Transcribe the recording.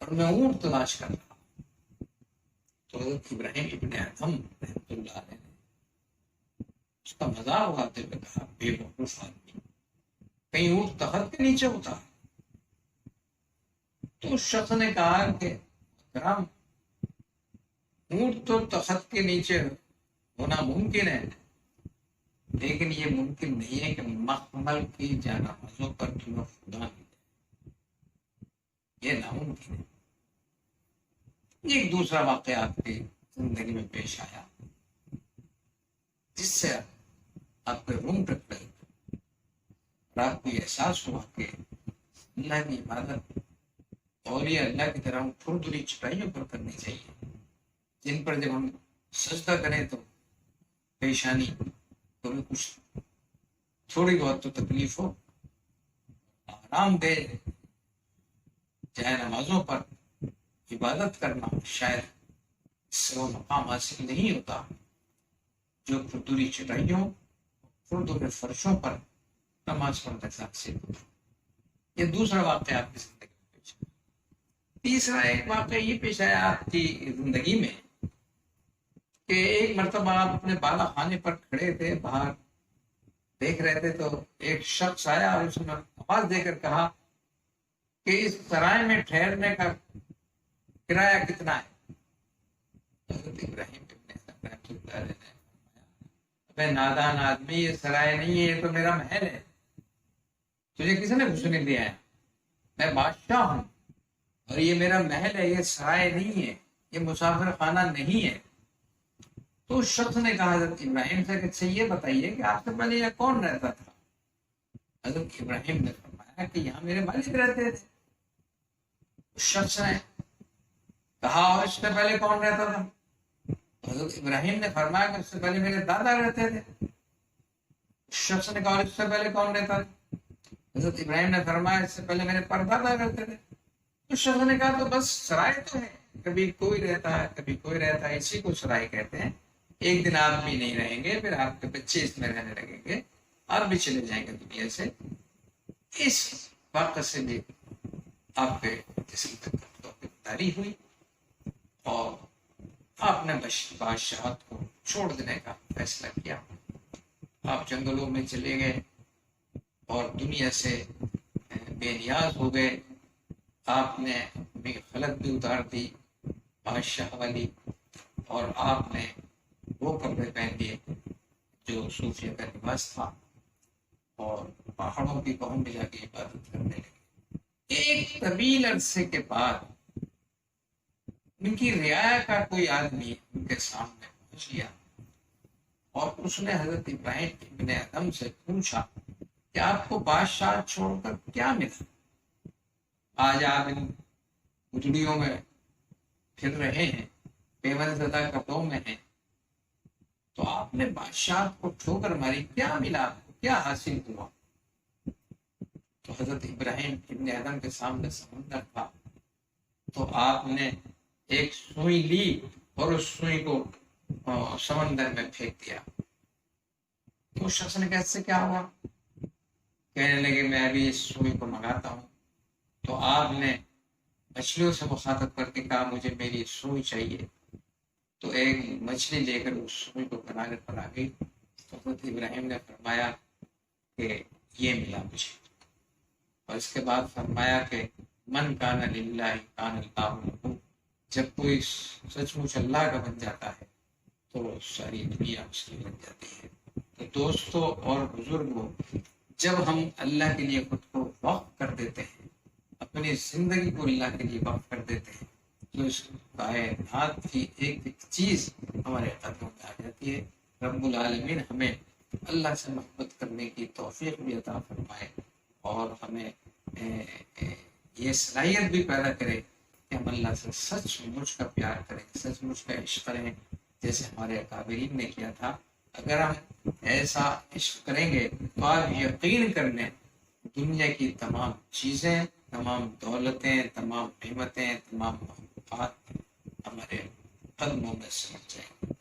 اور میں اونٹ تلاش کر رہا ہوں۔ تو حضرت ابراہیم ابن ادھم رحمۃ اللہ علیہ نے اس کا مذاق اڑاتے ہوئے کہا، بے وقوف آدمی، کہیں اونٹ تخت کے نیچے ہوتا؟ تو اس شخص نے کہا کہ کرام، اونٹ تو تخت کے نیچے ہونا ممکن ہے، لیکن یہ ممکن نہیں ہے کہ مخمل کی جانمازوں پر تمہیں خدا ملے، یہ ناممکن ہے۔ ایک دوسرا واقعہ آپ کی زندگی میں پیش آیا جس سے آپ کے روم ٹکڑے اور آپ کو یہ احساس ہوا کہ اللہ کی عبادت اور یہ اللہ کی طرح پھردری چٹائیوں پر کرنی چاہیے، جن پر جب ہم سجدہ کریں تو پیشانی تو کچھ تھوڑی بہت تو تکلیف ہو، آرام دہ جائے نمازوں پر عبادت کرنا شاید اس سے وہ مقام حاصل نہیں ہوتا جو پھردری چٹائیوں پھردر فرشوں پر نماز پڑھنے سے حاصل ہوتا۔ یہ دوسرا واقعہ آپ کی زندگی میں پیش آیا۔ تیسرا ایک واقعہ یہ پیش آیا آپ کی زندگی میں کہ ایک مرتبہ آپ اپنے بالا خانے پر کھڑے تھے، باہر دیکھ رہے تھے، تو ایک شخص آیا اور اس نے آواز دے کر کہا کہ اس سرائے میں ٹھہرنے کا کرایہ کتنا ہے؟ حضرت ابراہیم ابے نادان آدمی، یہ سرائے نہیں ہے، یہ تو میرا محل ہے، تجھے کس نے گھسنے دیا ہے؟ میں بادشاہ ہوں اور یہ میرا محل ہے، یہ سرائے نہیں ہے، یہ مسافر خانہ نہیں ہے۔ تو اس شخص نے کہا حضرت ابراہیم سے کہ اچھا یہ بتائیے کہ آپ سے پہلے یہاں کون رہتا تھا؟ حضرت ابراہیم نے فرمایا کہ یہاں میرے والد رہتے تھے۔ اس شخص نے کہا اور اس سے پہلے کون رہتا تھا؟ حضرت ابراہیم نے فرمایا کہ اس سے پہلے میرے دادا رہتے تھے۔ اس شخص نے کہا اور اس سے پہلے کون رہتا تھا؟ حضرت ابراہیم نے فرمایا اس سے پہلے میرے پردادا رہتے تھے۔ اس شخص نے کہا تو بس سرائے تو ہے، کبھی کوئی رہتا ہے کبھی کوئی رہتا ہے، اسی کو سرائے کہتے ہیں۔ ایک دن آپ بھی نہیں رہیں گے، پھر آپ کے بچے اس میں رہنے لگیں گے، آپ بھی چلے جائیں گے دنیا سے۔ اس واقعے سے بھی آپ کے جسم تک توقع ہوئی اور آپ نے بادشاہت کو چھوڑ دینے کا فیصلہ کیا۔ آپ جنگلوں میں چلے گئے اور دنیا سے بے نیاز ہو گئے۔ آپ نے اپنی خلق بھی اتار دی بادشاہ والی، اور آپ نے وہ کپڑے پہن لیے جو صوفیہ کا لباس تھا، اور پہاڑوں کی قوم میں جا کے عبادت کرنے لگے۔ ایک طویل عرصے کے بعد ان کی رعایا کا کوئی آدمی ان کے سامنے پہنچ گیا اور اس نے حضرت ابراہیم ابن ادھم سے پوچھا کہ آپ کو بادشاہ چھوڑ کر کیا ملا؟ آج آپ ان گجڑیوں میں پھر رہے ہیں، پیون زدہ کپڑوں میں ہیں، تو آپ نے بادشاہ کو ٹھوکر ماری، کیا ملا آپ کو، کیا حاصل ہوا؟ تو حضرت ابراہیم ابن ادھم کے سامنے سمندر تھا، تو آپ نے ایک سوئی لی اور اس سوئی کو سمندر میں پھینک دیا۔ تو اس شخص نے کہا اس سے کیا ہوا؟ کہنے لگے میں ابھی اس سوئی کو منگاتا ہوں۔ تو آپ نے مچھلیوں سے مخاطب کر کے کہا مجھے میری سوئی چاہیے۔ تو ایک مچھلی لے کر اس سوئی کو کنارے پر آ گئی۔ تو حضرت ابراہیم نے فرمایا کہ یہ ملا مجھے، اور اس کے بعد فرمایا کہ من کان للہ کان اللہ لہ، جب کوئی سچ مچ اللہ کا بن جاتا ہے تو ساری دنیا اس کی بن جاتی ہے۔ تو دوستوں اور بزرگوں، جب ہم اللہ کے لیے خود کو وقف کر دیتے ہیں، اپنی زندگی کو اللہ کے لیے وقف کر دیتے ہیں، تو اس کائنات کی ایک ایک چیز ہمارے قدموں میں آ جاتی ہے۔ رب العالمین ہمیں اللہ سے محبت کرنے کی توفیق بھی عطا فرمائے، اور ہمیں یہ صلاحیت بھی پیدا کرے کہ ہم اللہ سے سچ مچ کا پیار کریں، سچ مچ کا عشق کریں، جیسے ہمارے اکابرین نے کیا تھا۔ اگر ہم ایسا عشق کریں گے تو آپ یقین کر لیں دنیا کی تمام چیزیں، تمام دولتیں، تمام قیمتیں، تمام محبوبات ہمارے قدموں میں سمجھ جائیں گے۔